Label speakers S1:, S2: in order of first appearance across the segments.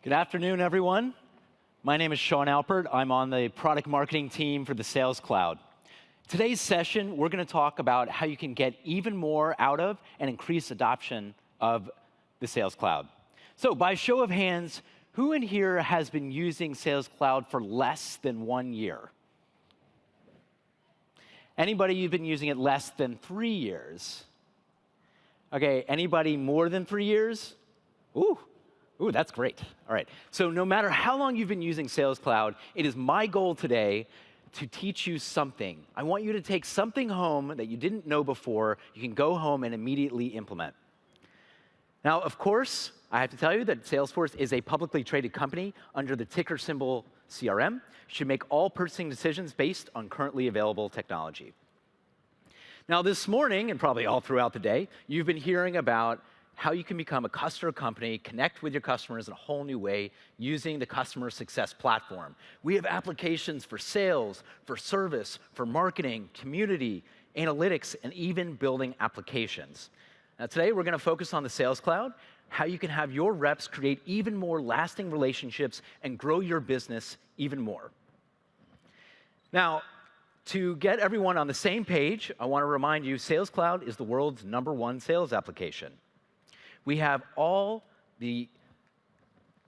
S1: Good afternoon, everyone. My name is Sean Alpert. I'm on the product marketing team for the Sales Cloud. Today's session, we're going to talk about how you can get even more out of and increase adoption of the Sales Cloud. So by show of hands, who in here has been using Sales Cloud for less than 1 year? Anybody you've been using it less than 3 years? Okay, anybody more than 3 years? Ooh, that's great. All right, so no matter how long you've been using Sales Cloud, it is my goal today to teach you something. I want you to take something home that you didn't know before, you can go home and immediately implement. Now, of course, I have to tell you that Salesforce is a publicly traded company under the ticker symbol CRM. You should make all purchasing decisions based on currently available technology. Now, this morning, and probably all throughout the day, you've been hearing about how you can become a customer company, connect with your customers in a whole new way using the customer success platform. We have applications for sales, for service, for marketing, community, analytics, and even building applications. Now today we're going to focus on the Sales Cloud, how you can have your reps create even more lasting relationships and grow your business even more. Now, to get everyone on the same page, I want to remind you, Sales Cloud is the world's #1 sales application. We have all the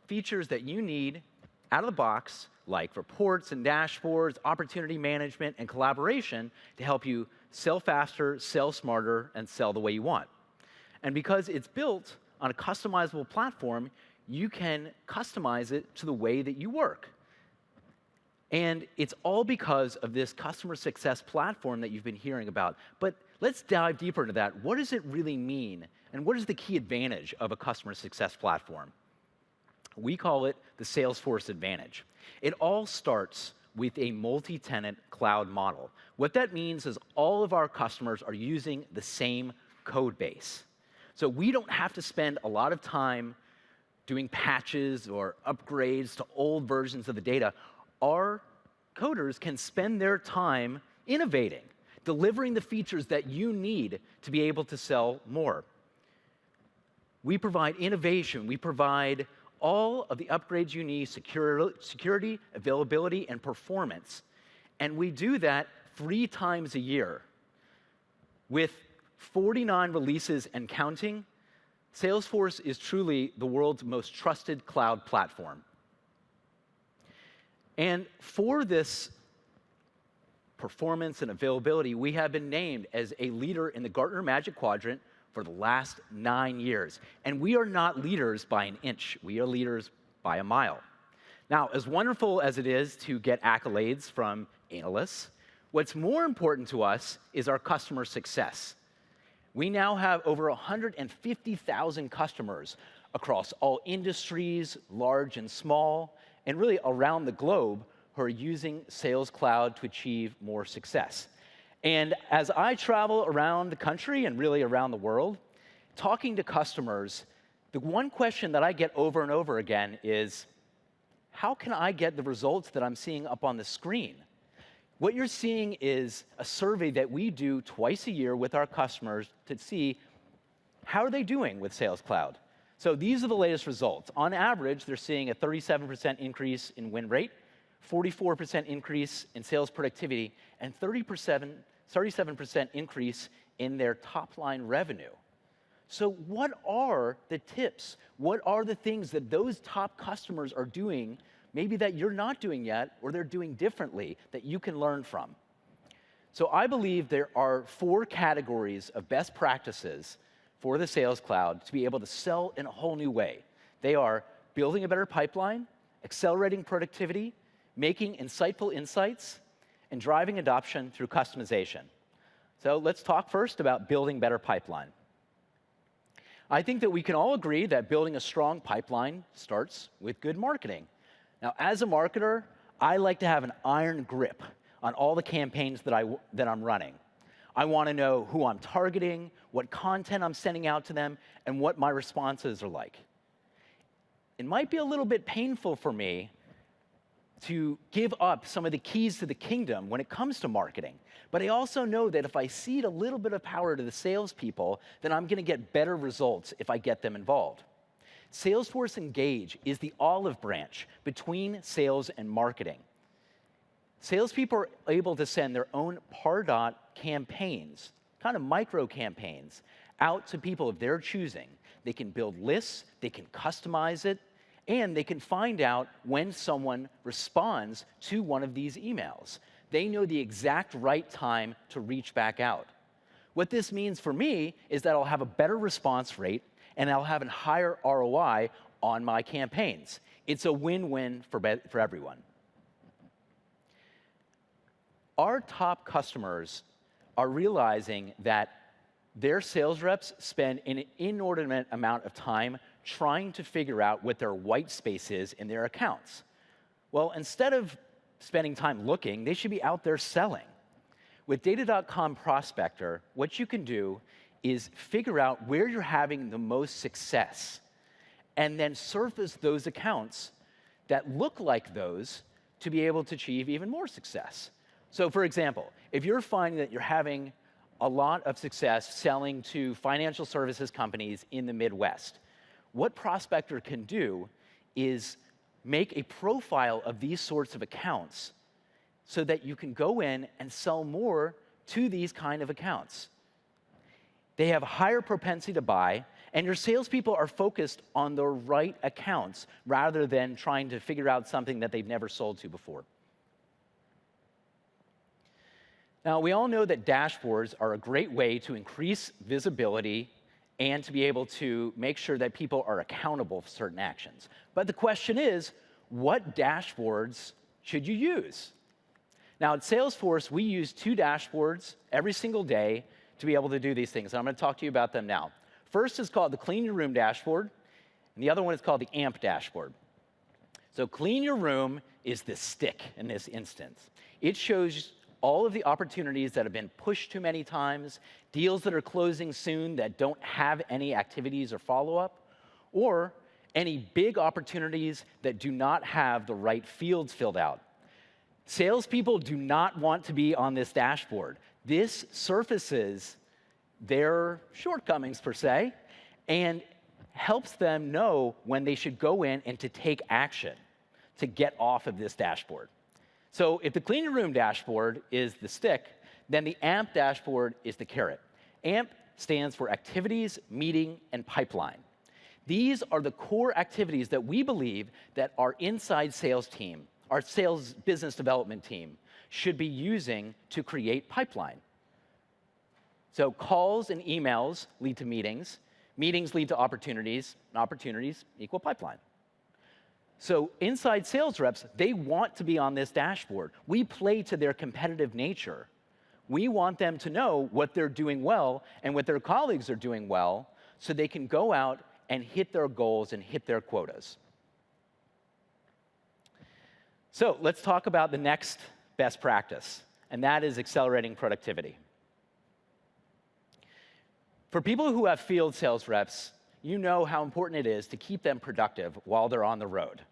S1: features that you need out of the box, like reports and dashboards, opportunity management, and collaboration to help you sell faster, sell smarter, and sell the way you want. And because it's built on a customizable platform, you can customize it to the way that you work. And it's all because of this customer success platform that you've been hearing about. But let's dive deeper into that. What does it really mean? And what is the key advantage of a customer success platform? We call it the Salesforce Advantage. It all starts with a multi-tenant cloud model. What that means is all of our customers are using the same code base. So we don't have to spend a lot of time doing patches or upgrades to old versions of the data. Our coders can spend their time innovating, delivering the features that you need to be able to sell more. We provide innovation. We provide all of the upgrades you need, security, availability, and performance. And we do that 3 times a year. With 49 releases and counting, Salesforce is truly the world's most trusted cloud platform. And for this performance and availability, we have been named as a leader in the Gartner Magic Quadrant for the last 9 years. And we are not leaders by an inch. We are leaders by a mile. Now, as wonderful as it is to get accolades from analysts, what's more important to us is our customer success. We now have over 150,000 customers across all industries, large and small, and really around the globe who are using Sales Cloud to achieve more success. And as I travel around the country and really around the world, talking to customers, the one question that I get over and over again is, how can I get the results that I'm seeing up on the screen? What you're seeing is a survey that we do twice a year with our customers to see how are they doing with Sales Cloud. So these are the latest results. On average, they're seeing a 37% increase in win rate, 44% increase in sales productivity, and 37% increase in their top-line revenue. So what are the tips? What are the things that those top customers are doing, maybe that you're not doing yet, or they're doing differently, that you can learn from? So I believe there are 4 categories of best practices for the Sales Cloud to be able to sell in a whole new way. They are building a better pipeline, accelerating productivity, making insightful insights, and driving adoption through customization. So let's talk first about building better pipeline. I think that we can all agree that building a strong pipeline starts with good marketing. Now, as a marketer, I like to have an iron grip on all the campaigns that I'm running. I want to know who I'm targeting, what content I'm sending out to them, and what my responses are like. It might be a little bit painful for me to give up some of the keys to the kingdom when it comes to marketing. But I also know that if I cede a little bit of power to the salespeople, then I'm going to get better results if I get them involved. Salesforce Engage is the olive branch between sales and marketing. Salespeople are able to send their own Pardot campaigns, kind of micro campaigns, out to people of their choosing. They can build lists, they can customize it, and they can find out when someone responds to one of these emails. They know the exact right time to reach back out. What this means for me is that I'll have a better response rate and I'll have a higher ROI on my campaigns. It's a win-win for everyone. Our top customers are realizing that their sales reps spend an inordinate amount of time trying to figure out what their white space is in their accounts. Well, instead of spending time looking, they should be out there selling. With Data.com Prospector, what you can do is figure out where you're having the most success and then surface those accounts that look like those to be able to achieve even more success. So for example, if you're finding that you're having a lot of success selling to financial services companies in the Midwest, what Prospector can do is make a profile of these sorts of accounts so that you can go in and sell more to these kind of accounts. They have a higher propensity to buy, and your salespeople are focused on the right accounts rather than trying to figure out something that they've never sold to before. Now, we all know that dashboards are a great way to increase visibility and to be able to make sure that people are accountable for certain actions. But the question is, what dashboards should you use? Now, at Salesforce, we use 2 dashboards every single day to be able to do these things, and I'm going to talk to you about them now. First is called the Clean Your Room dashboard, and the other one is called the AMP dashboard. So Clean Your Room is the stick in this instance. It shows all of the opportunities that have been pushed too many times, deals that are closing soon that don't have any activities or follow-up, or any big opportunities that do not have the right fields filled out. Salespeople do not want to be on this dashboard. This surfaces their shortcomings, per se, and helps them know when they should go in and to take action to get off of this dashboard. So if the Clean Your Room dashboard is the stick, then the AMP dashboard is the carrot. AMP stands for Activities, Meeting, and Pipeline. These are the core activities that we believe that our inside sales team, our sales business development team, should be using to create pipeline. So calls and emails lead to meetings, meetings lead to opportunities, and opportunities equal pipeline. So inside sales reps, they want to be on this dashboard. We play to their competitive nature. We want them to know what they're doing well and what their colleagues are doing well so they can go out and hit their goals and hit their quotas. So let's talk about the next best practice, and that is accelerating productivity. For people who have field sales reps, you know how important it is to keep them productive while they're on the road.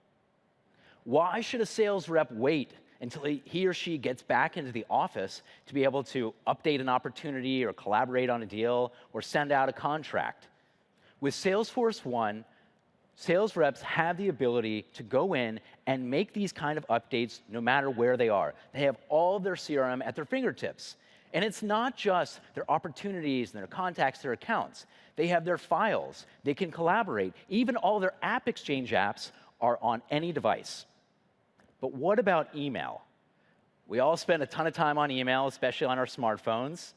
S1: Why should a sales rep wait until he or she gets back into the office to be able to update an opportunity or collaborate on a deal or send out a contract? With Salesforce One, sales reps have the ability to go in and make these kind of updates no matter where they are. They have all of their CRM at their fingertips. And it's not just their opportunities and their contacts, their accounts. They have their files. They can collaborate. Even all their App Exchange apps are on any device. But what about email? We all spend a ton of time on email, especially on our smartphones.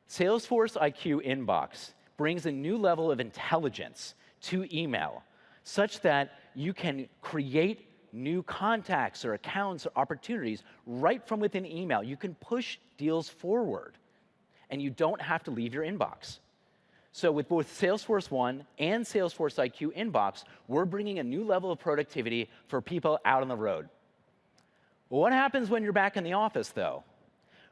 S1: Salesforce IQ Inbox brings a new level of intelligence to email, such that you can create new contacts or accounts or opportunities right from within email. You can push deals forward, and you don't have to leave your inbox. So with both Salesforce One and Salesforce IQ Inbox, we're bringing a new level of productivity for people out on the road. Well, what happens when you're back in the office, though?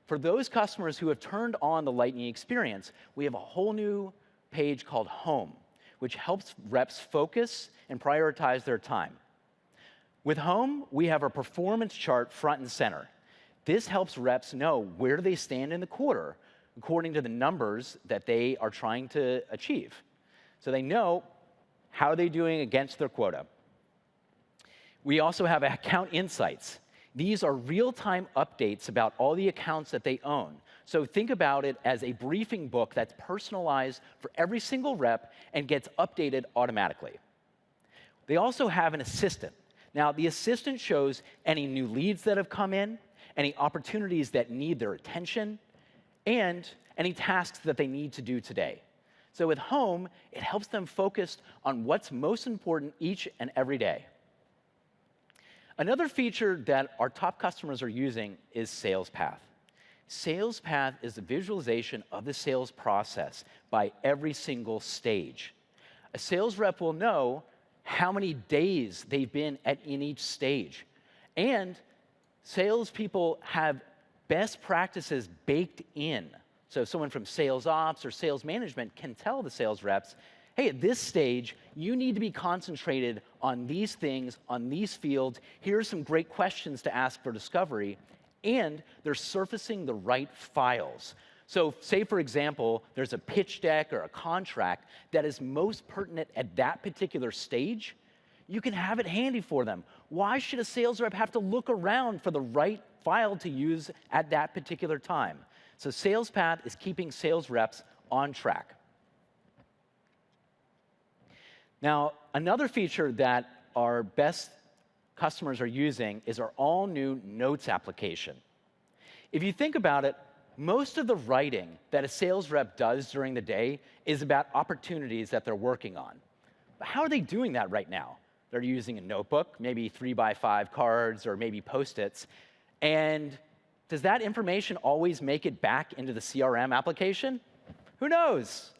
S1: For those customers who have turned on the Lightning Experience, we have a whole new page called Home, which helps reps focus and prioritize their time. With Home, we have our performance chart front and center. This helps reps know where they stand in the quarter according to the numbers that they are trying to achieve. So they know How are they doing against their quota? We also have account insights. These are real-time updates about all the accounts that they own. So think about it as a briefing book that's personalized for every single rep and gets updated automatically. They also have an assistant. Now, the assistant shows any new leads that have come in, any opportunities that need their attention, and any tasks that they need to do today. So with Home, it helps them focus on what's most important each and every day. Another feature that our top customers are using is Sales Path. Sales Path is a visualization of the sales process by every single stage. A sales rep will know how many days they've been in each stage. And salespeople have best practices baked in. So someone from sales ops or sales management can tell the sales reps, hey, at this stage, you need to be concentrated on these things, on these fields. Here are some great questions to ask for discovery. And they're surfacing the right files. So say, for example, there's a pitch deck or a contract that is most pertinent at that particular stage. You can have it handy for them. Why should a sales rep have to look around for the right file to use at that particular time? So Sales Path is keeping sales reps on track. Now, another feature that our best customers are using is our all-new Notes application. If you think about it, most of the writing that a sales rep does during the day is about opportunities that they're working on. But how are they doing that right now? They're using a notebook, maybe 3x5 cards, or maybe Post-its. And does that information always make it back into the CRM application? Who knows?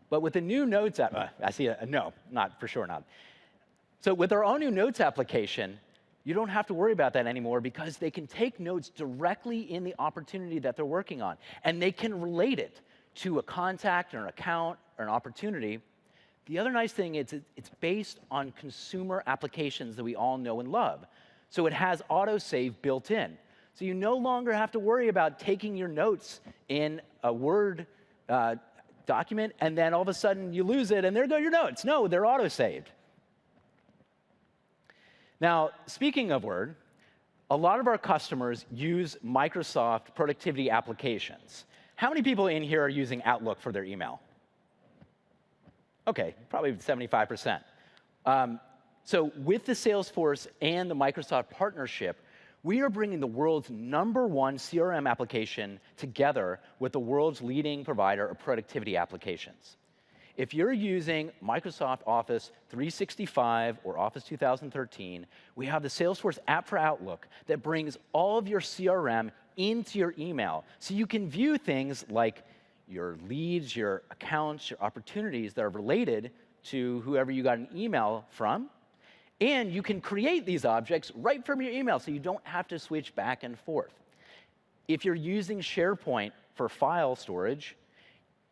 S1: But with the new Notes app, I see a no, not for sure not. So with our own new Notes application, you don't have to worry about that anymore because they can take notes directly in the opportunity that they're working on, and they can relate it to a contact or an account or an opportunity. The other nice thing is it's based on consumer applications that we all know and love. So it has autosave built in. So you no longer have to worry about taking your notes in a Word document, and then all of a sudden you lose it, and there go your notes. No, they're autosaved. Now, speaking of Word, a lot of our customers use Microsoft productivity applications. How many people in here are using Outlook for their email? OK, probably 75%. So with the Salesforce and the Microsoft partnership, we are bringing the world's #1 CRM application together with the world's leading provider of productivity applications. If you're using Microsoft Office 365 or Office 2013, we have the Salesforce app for Outlook that brings all of your CRM into your email. So you can view things like your leads, your accounts, your opportunities that are related to whoever you got an email from. And you can create these objects right from your email, so you don't have to switch back and forth. If you're using SharePoint for file storage,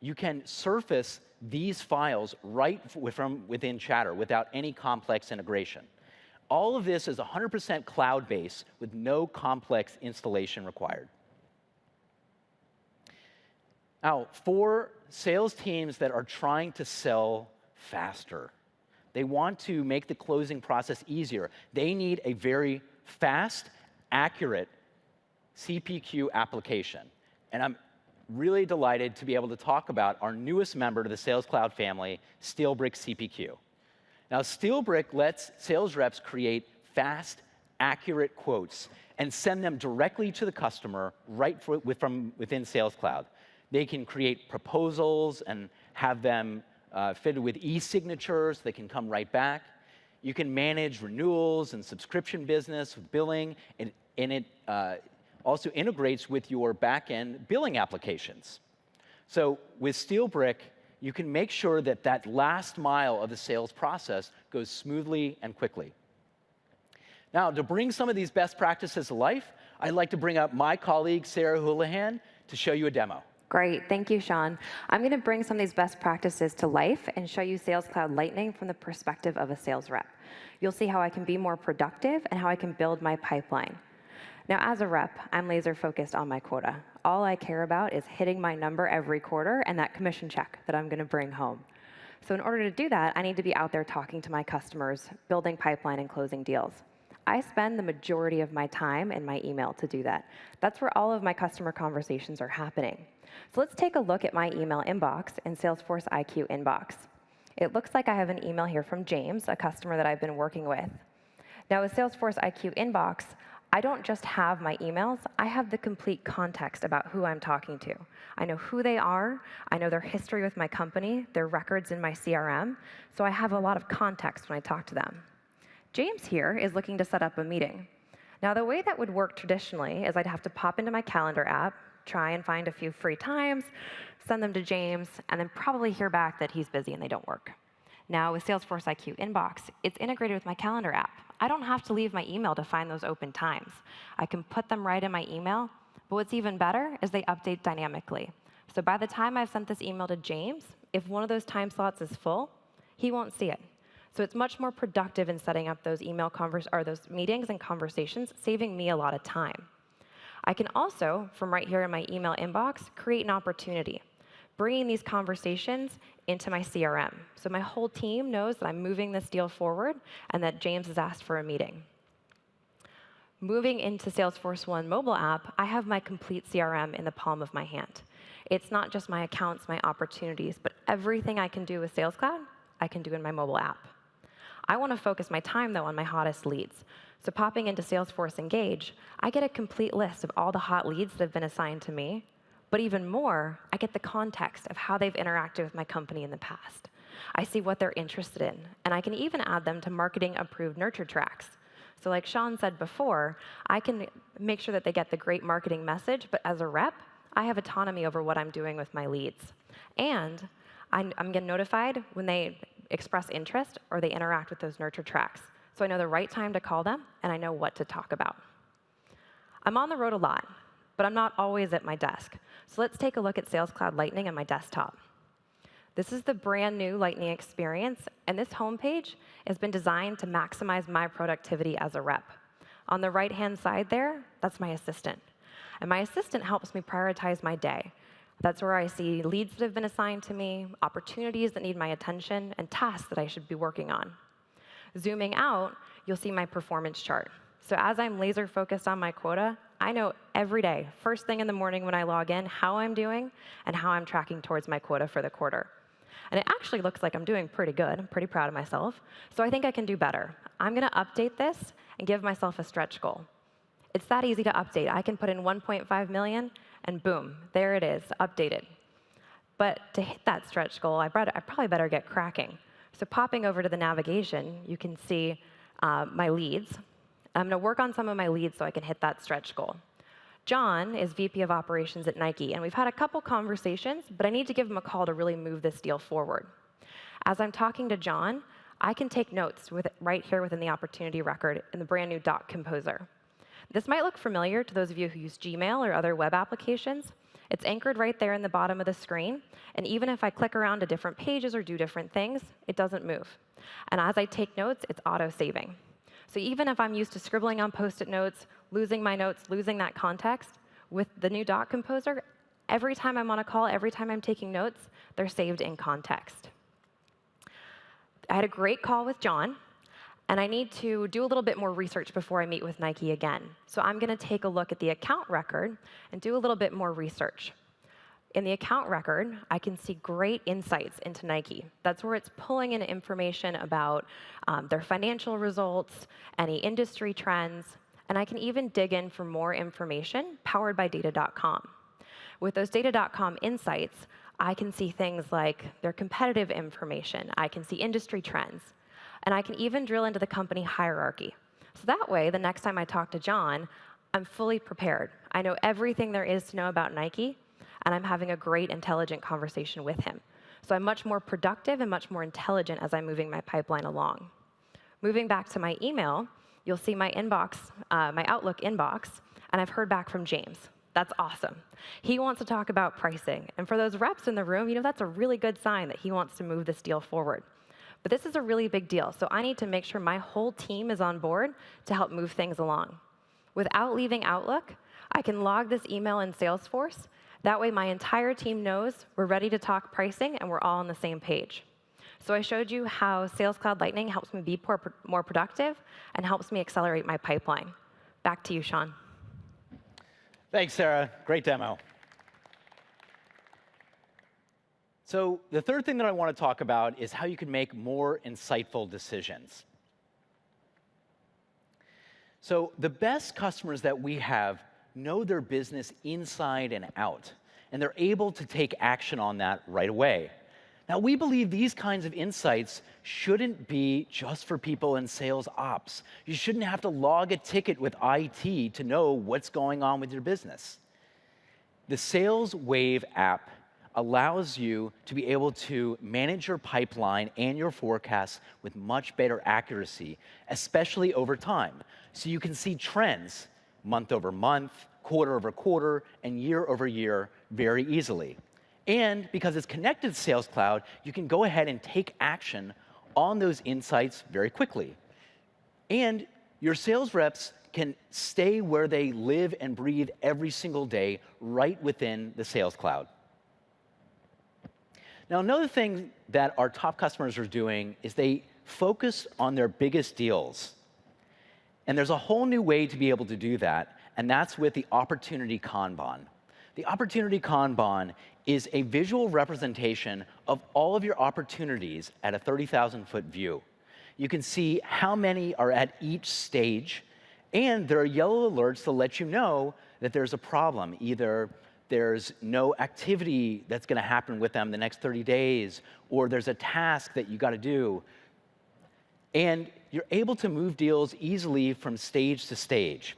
S1: you can surface these files right from within Chatter without any complex integration. All of this is 100% cloud-based with no complex installation required. Now, for sales teams that are trying to sell faster, they want to make the closing process easier. They need a very fast, accurate CPQ application. And I'm really delighted to be able to talk about our newest member to the Sales Cloud family, SteelBrick CPQ. Now, SteelBrick lets sales reps create fast, accurate quotes and send them directly to the customer right from within Sales Cloud. They can create proposals and have them fitted with e-signatures. They can come right back. You can manage renewals and subscription business with billing, and it also integrates with your back-end billing applications. So with SteelBrick, you can make sure that that last mile of the sales process goes smoothly and quickly. Now, to bring some of these best practices to life, I'd like to bring up my colleague, Sarah Houlihan, to show you a demo.
S2: Great. Thank you, Sean. I'm going to bring some of these best practices to life and show you Sales Cloud Lightning from the perspective of a sales rep. You'll see how I can be more productive and how I can build my pipeline. Now, as a rep, I'm laser focused on my quota. All I care about is hitting my number every quarter and that commission check that I'm going to bring home. So in order to do that, I need to be out there talking to my customers, building pipeline and closing deals. I spend the majority of my time in my email to do that. That's where all of my customer conversations are happening. So let's take a look at my email inbox in Salesforce IQ Inbox. It looks like I have an email here from James, a customer that I've been working with. Now with Salesforce IQ Inbox, I don't just have my emails, I have the complete context about who I'm talking to. I know who they are, I know their history with my company, their records in my CRM, so I have a lot of context when I talk to them. James here is looking to set up a meeting. Now the way that would work traditionally is I'd have to pop into my calendar app, try and find a few free times, send them to James, and then probably hear back that he's busy and they don't work. Now with Salesforce IQ Inbox, it's integrated with my calendar app. I don't have to leave my email to find those open times. I can put them right in my email, but what's even better is they update dynamically. So by the time I've sent this email to James, if one of those time slots is full, he won't see it. So it's much more productive in setting up those those meetings and conversations, saving me a lot of time. I can also, from right here in my email inbox, create an opportunity, bringing these conversations into my CRM. So my whole team knows that I'm moving this deal forward and that James has asked for a meeting. Moving into Salesforce One mobile app, I have my complete CRM in the palm of my hand. It's not just my accounts, my opportunities, but everything I can do with Sales Cloud, I can do in my mobile app. I want to focus my time, though, on my hottest leads. So popping into Salesforce Engage, I get a complete list of all the hot leads that have been assigned to me. But even more, I get the context of how they've interacted with my company in the past. I see what they're interested in, and I can even add them to marketing-approved nurture tracks. So like Sean said before, I can make sure that they get the great marketing message, but as a rep, I have autonomy over what I'm doing with my leads. And I'm getting notified when they express interest or they interact with those nurture tracks. So I know the right time to call them, and I know what to talk about. I'm on the road a lot, but I'm not always at my desk. So let's take a look at Sales Cloud Lightning on my desktop. This is the brand new Lightning Experience, and this homepage has been designed to maximize my productivity as a rep. On the right-hand side there, that's my assistant. And my assistant helps me prioritize my day. That's where I see leads that have been assigned to me, opportunities that need my attention, and tasks that I should be working on. Zooming out, you'll see my performance chart. So as I'm laser focused on my quota, I know every day, first thing in the morning when I log in, how I'm doing and how I'm tracking towards my quota for the quarter. And it actually looks like I'm doing pretty good. I'm pretty proud of myself. So I think I can do better. I'm going to update this and give myself a stretch goal. It's that easy to update. I can put in 1.5 million, and boom, there it is, updated. But to hit that stretch goal, I probably better get cracking. So popping over to the navigation, you can see my leads. I'm going to work on some of my leads so I can hit that stretch goal. John is VP of Operations at Nike, and we've had a couple conversations, but I need to give him a call to really move this deal forward. As I'm talking to John, I can take notes right here within the opportunity record in the brand new Doc Composer. This might look familiar to those of you who use Gmail or other web applications. It's anchored right there in the bottom of the screen, and even if I click around to different pages or do different things, it doesn't move. And as I take notes, it's auto-saving. So even if I'm used to scribbling on Post-it notes, losing my notes, losing that context, with the new Doc Composer, every time I'm on a call, every time I'm taking notes, they're saved in context. I had a great call with John, and I need to do a little bit more research before I meet with Nike again. So I'm going to take a look at the account record and do a little bit more research. In the account record, I can see great insights into Nike. That's where it's pulling in information about their financial results, any industry trends, and I can even dig in for more information powered by data.com. With those data.com insights, I can see things like their competitive information. I can see industry trends. And I can even drill into the company hierarchy. So that way, the next time I talk to John, I'm fully prepared. I know everything there is to know about Nike, and I'm having a great, intelligent conversation with him. So I'm much more productive and much more intelligent as I'm moving my pipeline along. Moving back to my email, you'll see my inbox, my Outlook inbox, and I've heard back from James. That's awesome. He wants to talk about pricing. And for those reps in the room, that's a really good sign that he wants to move this deal forward. But this is a really big deal, so I need to make sure my whole team is on board to help move things along. Without leaving Outlook, I can log this email in Salesforce. That way my entire team knows we're ready to talk pricing and we're all on the same page. So I showed you how Sales Cloud Lightning helps me be more productive and helps me accelerate my pipeline. Back to you, Sean.
S1: Thanks, Sarah. Great demo. So the third thing that I want to talk about is how you can make more insightful decisions. So the best customers that we have know their business inside and out, and they're able to take action on that right away. Now, we believe these kinds of insights shouldn't be just for people in sales ops. You shouldn't have to log a ticket with IT to know what's going on with your business. The Sales Wave app allows you to be able to manage your pipeline and your forecasts with much better accuracy, especially over time. So you can see trends month over month, quarter over quarter, and year over year very easily. And because it's connected to Sales Cloud, you can go ahead and take action on those insights very quickly. And your sales reps can stay where they live and breathe every single day right within the Sales Cloud. Now, another thing that our top customers are doing is they focus on their biggest deals. And there's a whole new way to be able to do that, and that's with the Opportunity Kanban. The Opportunity Kanban is a visual representation of all of your opportunities at a 30,000-foot view. You can see how many are at each stage, and there are yellow alerts to let you know that there's a problem. Either there's no activity that's going to happen with them the next 30 days, or there's a task that you got to do. And you're able to move deals easily from stage to stage.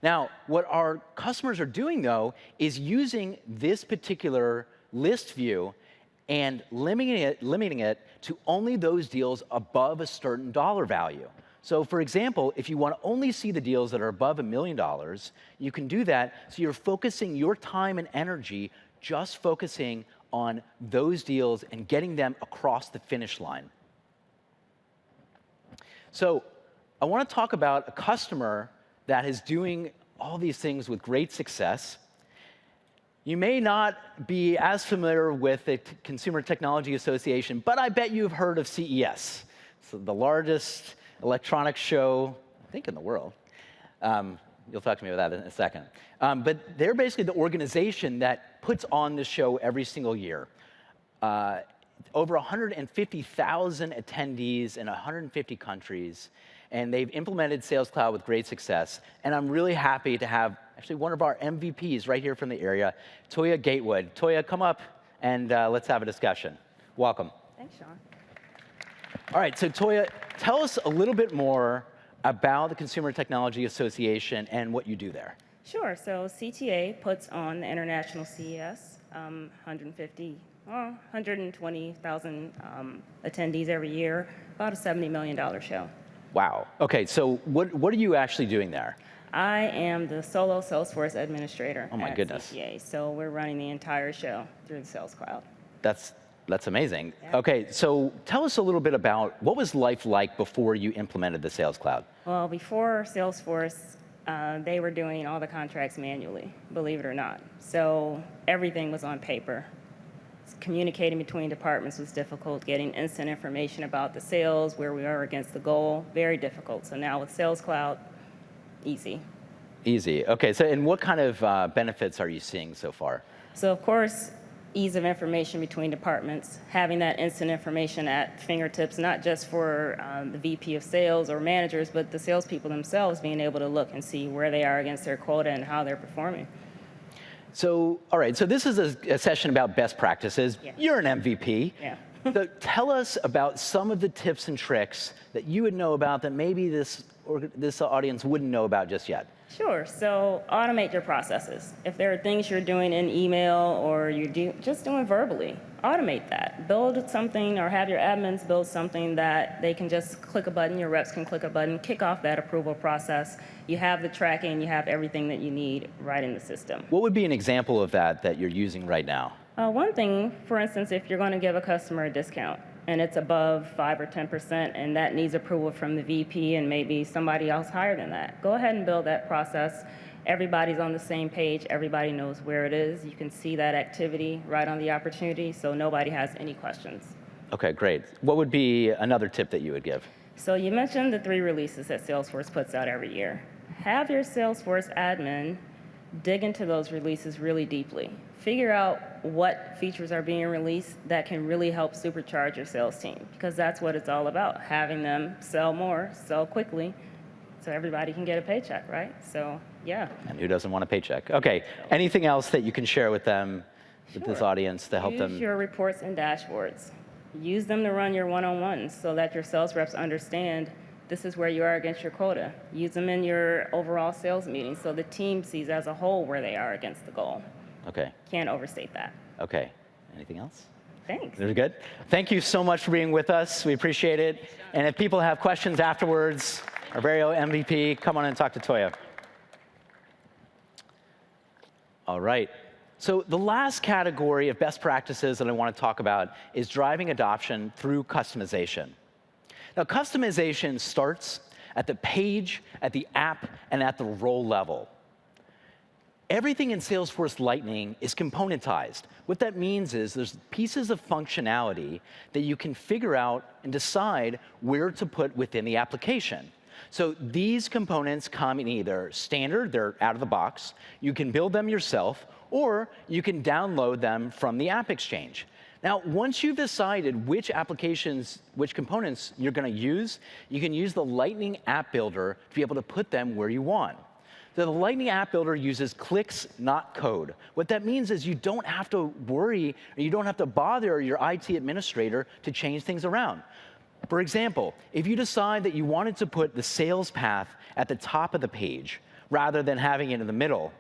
S1: Now, what our customers are doing, though, is using this particular list view and limiting it to only those deals above a certain dollar value. So, for example, if you want to only see the deals that are above $1 million, you can do that, so you're focusing your time and energy just focusing on those deals and getting them across the finish line. So, I want to talk about a customer that is doing all these things with great success. You may not be as familiar with the Consumer Technology Association, but I bet you've heard of CES. It's the largest electronics show, I think, in the world. You'll talk to me about that in a second. But they're basically the organization that puts on the show every single year. Over 150,000 attendees in 150 countries. And they've implemented Sales Cloud with great success. And I'm really happy to have actually one of our MVPs right here from the area, Toya Gatewood. Toya, come up and let's have a discussion. Welcome.
S3: Thanks, Sean.
S1: All right, so Toya, tell us a little bit more about the Consumer Technology Association and what you do there.
S3: Sure. So CTA puts on the International CES, 120,000 attendees every year, about a $70 million show.
S1: Wow. OK, so what are you actually doing there?
S3: I am the solo Salesforce administrator
S1: at goodness.
S3: CTA, so we're running the entire show through the Sales Cloud.
S1: That's amazing.
S3: Yeah.
S1: OK, so tell us a little bit about what was life like before you implemented the Sales Cloud?
S3: Well, before Salesforce, they were doing all the contracts manually, believe it or not. So everything was on paper. Communicating between departments was difficult. Getting instant information about the sales, where we are against the goal, very difficult. So now with Sales Cloud, easy.
S1: Easy. OK, so and what kind of benefits are you seeing so far?
S3: So of course, ease of information between departments, having that instant information at fingertips, not just for the VP of sales or managers, but the salespeople themselves being able to look and see where they are against their quota and how they're performing.
S1: So, all right, so this is a session about best practices.
S3: Yeah.
S1: You're an MVP.
S3: Yeah.
S1: So tell us about some of the tips and tricks that you would know about that maybe this audience wouldn't know about just yet.
S3: Sure. So automate your processes. If there are things you're doing in email or you're just doing verbally, automate that. Build something or have your admins build something that they can just click a button, your reps can click a button, kick off that approval process. You have the tracking, you have everything that you need right in the system.
S1: What would be an example of that you're using right now?
S3: One thing, for instance, if you're going to give a customer a discount and it's above 5 or 10% and that needs approval from the VP and maybe somebody else higher than that, go ahead and build that process. Everybody's on the same page. Everybody knows where it is. You can see that activity right on the opportunity, so nobody has any questions.
S1: Okay, great. What would be another tip that you would give?
S3: So you mentioned the 3 releases that Salesforce puts out every year. Have your Salesforce admin dig into those releases really deeply. Figure out what features are being released that can really help supercharge your sales team, because that's what it's all about, having them sell more, sell quickly, so everybody can get a paycheck, right? So, yeah.
S1: And who doesn't want a paycheck? Okay, anything else that you can share with them, with this
S3: Sure.
S1: audience to help them?
S3: Use your reports and dashboards. Use them to run your one-on-ones so that your sales reps understand this is where you are against your quota. Use them in your overall sales meetings so the team sees as a whole where they are against the goal.
S1: Okay,
S3: Can't overstate that.
S1: okay. Anything else?
S3: Thanks.
S1: Very good. Thank you so much for being with us. We appreciate it. And if people have questions afterwards, our very own MVP, come on and talk to Toya. All right. So the last category of best practices that I want to talk about is driving adoption through customization. Now, customization starts at the page, at the app, and at the role level. Everything in Salesforce Lightning is componentized. What that means is there's pieces of functionality that you can figure out and decide where to put within the application. So these components come in either standard, they're out of the box, you can build them yourself, or you can download them from the App Exchange. Now, once you've decided which applications, which components you're going to use, you can use the Lightning App Builder to be able to put them where you want. So the Lightning App Builder uses clicks, not code. What that means is you don't have to worry, or you don't have to bother your IT administrator to change things around. For example, if you decide that you wanted to put the sales path at the top of the page rather than having it in the middle,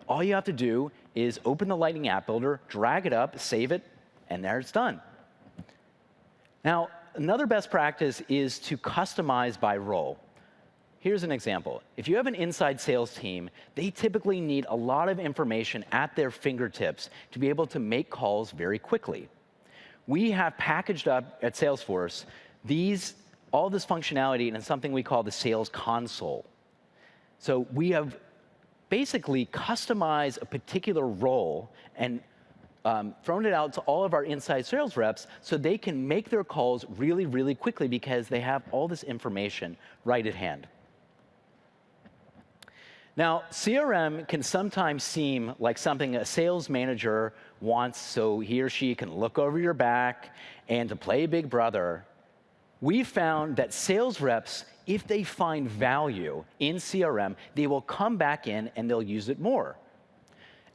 S1: all you have to do is open the Lightning App Builder, drag it up, save it, and there it's done. Now, another best practice is to customize by role. Here's an example. If you have an inside sales team, they typically need a lot of information at their fingertips to be able to make calls very quickly. We have packaged up at Salesforce all this functionality in something we call the Sales Console. So we have basically customized a particular role and thrown it out to all of our inside sales reps so they can make their calls really, really quickly because they have all this information right at hand. Now, CRM can sometimes seem like something a sales manager wants so he or she can look over your back and to play Big Brother. We found that sales reps, if they find value in CRM, they will come back in and they'll use it more.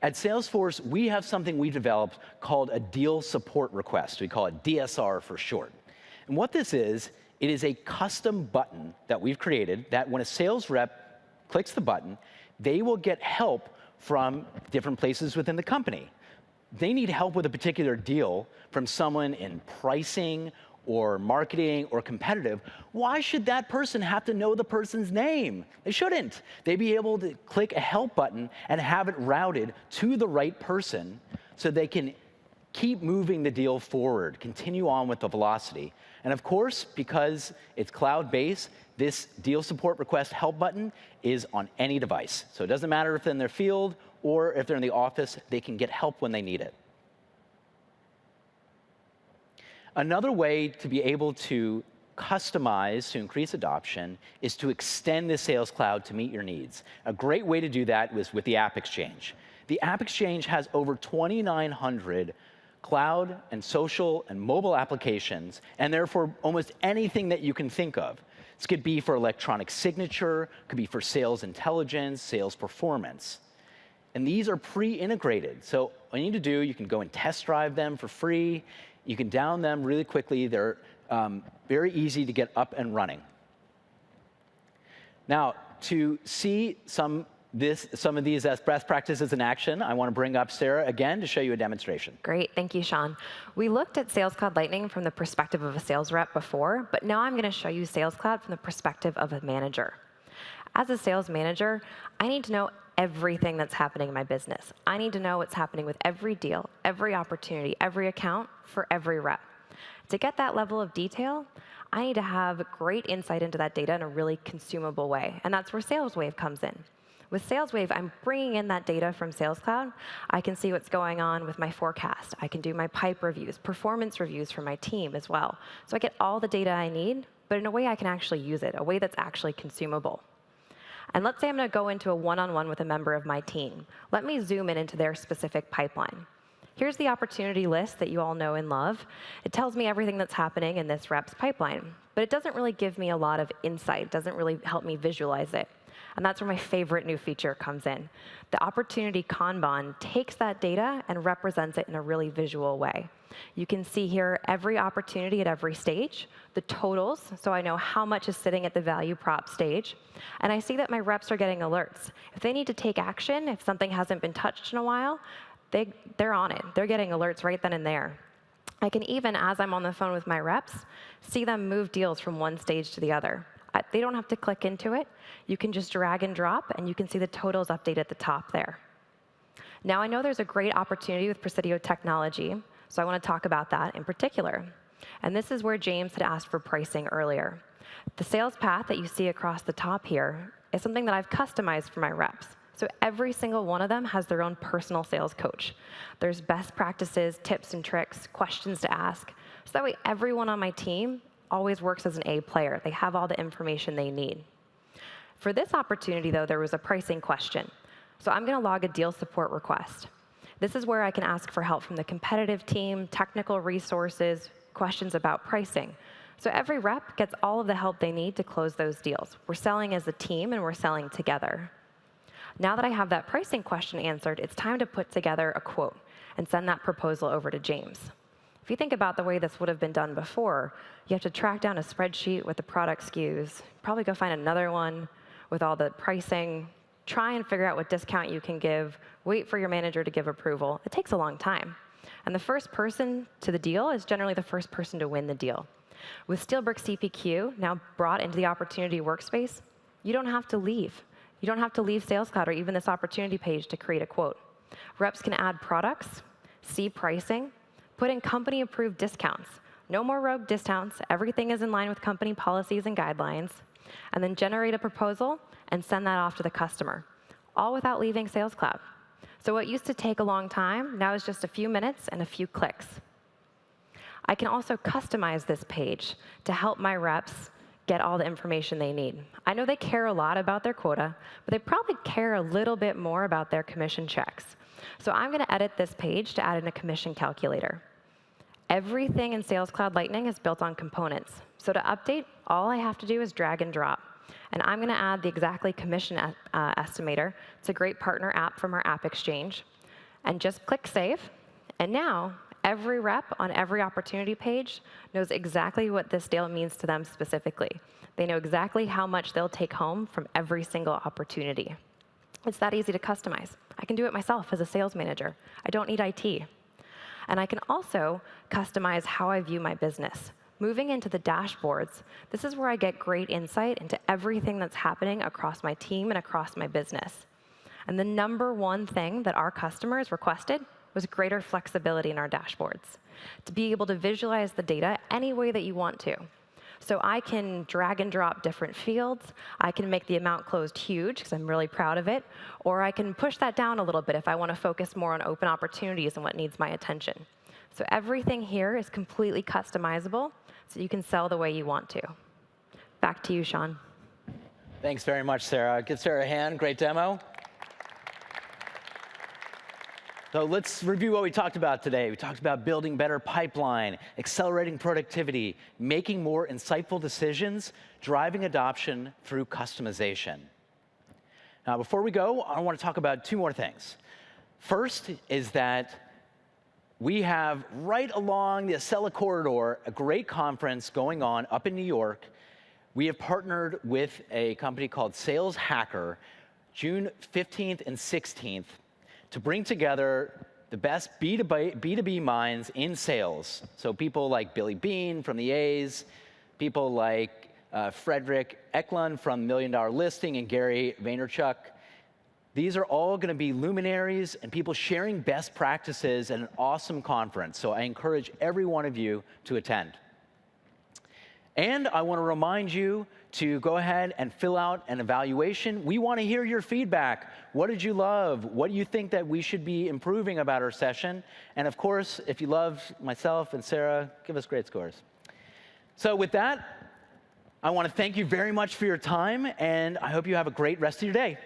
S1: At Salesforce, we have something we developed called a deal support request. We call it DSR for short. And what this is, it is a custom button that we've created that when a sales rep clicks the button, they will get help from different places within the company. They need help with a particular deal from someone in pricing or marketing or competitive. Why should that person have to know the person's name? They shouldn't. They'd be able to click a help button and have it routed to the right person so they can keep moving the deal forward, continue on with the velocity. And of course, because it's cloud-based, this deal support request help button is on any device. So it doesn't matter if they're in their field or if they're in the office, they can get help when they need it. Another way to be able to customize to increase adoption is to extend the Sales Cloud to meet your needs. A great way to do that was with the App Exchange. The App Exchange has over 2,900 cloud and social and mobile applications, and therefore almost anything that you can think of. This could be for electronic signature, could be for sales intelligence, sales performance. And these are pre-integrated. So all you need to do, you can go and test drive them for free. You can download them really quickly. They're very easy to get up and running. Now, to see some of these as best practices in action, I want to bring up Sarah again to show you a demonstration.
S2: Great, thank you, Sean. We looked at Sales Cloud Lightning from the perspective of a sales rep before, but now I'm going to show you Sales Cloud from the perspective of a manager. As a sales manager, I need to know everything that's happening in my business. I need to know what's happening with every deal, every opportunity, every account for every rep. To get that level of detail, I need to have great insight into that data in a really consumable way, and that's where Sales Wave comes in. With SalesWave, I'm bringing in that data from Sales Cloud. I can see what's going on with my forecast. I can do my pipe reviews, performance reviews for my team as well. So I get all the data I need, but in a way I can actually use it, a way that's actually consumable. And let's say I'm going to go into a one-on-one with a member of my team. Let me zoom in into their specific pipeline. Here's the opportunity list that you all know and love. It tells me everything that's happening in this rep's pipeline, but it doesn't really give me a lot of insight, doesn't really help me visualize it. And that's where my favorite new feature comes in. The opportunity Kanban takes that data and represents it in a really visual way. You can see here every opportunity at every stage, the totals, so I know how much is sitting at the value prop stage. And I see that my reps are getting alerts. If they need to take action, if something hasn't been touched in a while, they're on it. They're getting alerts right then and there. I can even, as I'm on the phone with my reps, see them move deals from one stage to the other. They don't have to click into it. You can just drag and drop, and you can see the totals update at the top there. Now, I know there's a great opportunity with Presidio technology, so I want to talk about that in particular. And this is where James had asked for pricing earlier. The sales path that you see across the top here is something that I've customized for my reps. So every single one of them has their own personal sales coach. There's best practices, tips and tricks, questions to ask. So that way everyone on my team always works as an A player. They have all the information they need. For this opportunity, though, there was a pricing question. So I'm going to log a deal support request. This is where I can ask for help from the competitive team, technical resources, questions about pricing. So every rep gets all of the help they need to close those deals. We're selling as a team, and we're selling together. Now that I have that pricing question answered, it's time to put together a quote and send that proposal over to James. If you think about the way this would have been done before, you have to track down a spreadsheet with the product SKUs, probably go find another one with all the pricing, try and figure out what discount you can give, wait for your manager to give approval. It takes a long time. And the first person to the deal is generally the first person to win the deal. With Steelbrick CPQ now brought into the opportunity workspace, you don't have to leave. You don't have to leave Sales Cloud or even this opportunity page to create a quote. Reps can add products, see pricing, put in company-approved discounts. No more rogue discounts. Everything is in line with company policies and guidelines. And then generate a proposal and send that off to the customer, all without leaving Sales Cloud. So what used to take a long time now is just a few minutes and a few clicks. I can also customize this page to help my reps get all the information they need. I know they care a lot about their quota, but they probably care a little bit more about their commission checks. So I'm going to edit this page to add in a commission calculator. Everything in Sales Cloud Lightning is built on components. So to update, all I have to do is drag and drop. And I'm going to add the Exactly Commission Estimator. It's a great partner app from our App Exchange. And just click Save. And now, every rep on every opportunity page knows exactly what this deal means to them specifically. They know exactly how much they'll take home from every single opportunity. It's that easy to customize. I can do it myself as a sales manager. I don't need IT. And I can also customize how I view my business. Moving into the dashboards, this is where I get great insight into everything that's happening across my team and across my business. And the number one thing that our customers requested was greater flexibility in our dashboards, to be able to visualize the data any way that you want to. So I can drag and drop different fields. I can make the amount closed huge because I'm really proud of it. Or I can push that down a little bit if I want to focus more on open opportunities and what needs my attention. So everything here is completely customizable, so you can sell the way you want to. Back to you, Sean.
S1: Thanks very much, Sarah. Give Sarah a hand. Great demo. So let's review what we talked about today. We talked about building better pipeline, accelerating productivity, making more insightful decisions, driving adoption through customization. Now, before we go, I want to talk about two more things. First is that we have right along the Acela corridor a great conference going on up in New York. We have partnered with a company called Sales Hacker, June 15th and 16th, to bring together the best B2B minds in sales. So people like Billy Beane from the A's, people like Frederick Eklund from Million Dollar Listing and Gary Vaynerchuk. These are all going to be luminaries and people sharing best practices at an awesome conference. So I encourage every one of you to attend. And I want to remind you to go ahead and fill out an evaluation. We want to hear your feedback. What did you love? What do you think that we should be improving about our session? And of course, if you love myself and Sarah, give us great scores. So with that, I want to thank you very much for your time, and I hope you have a great rest of your day.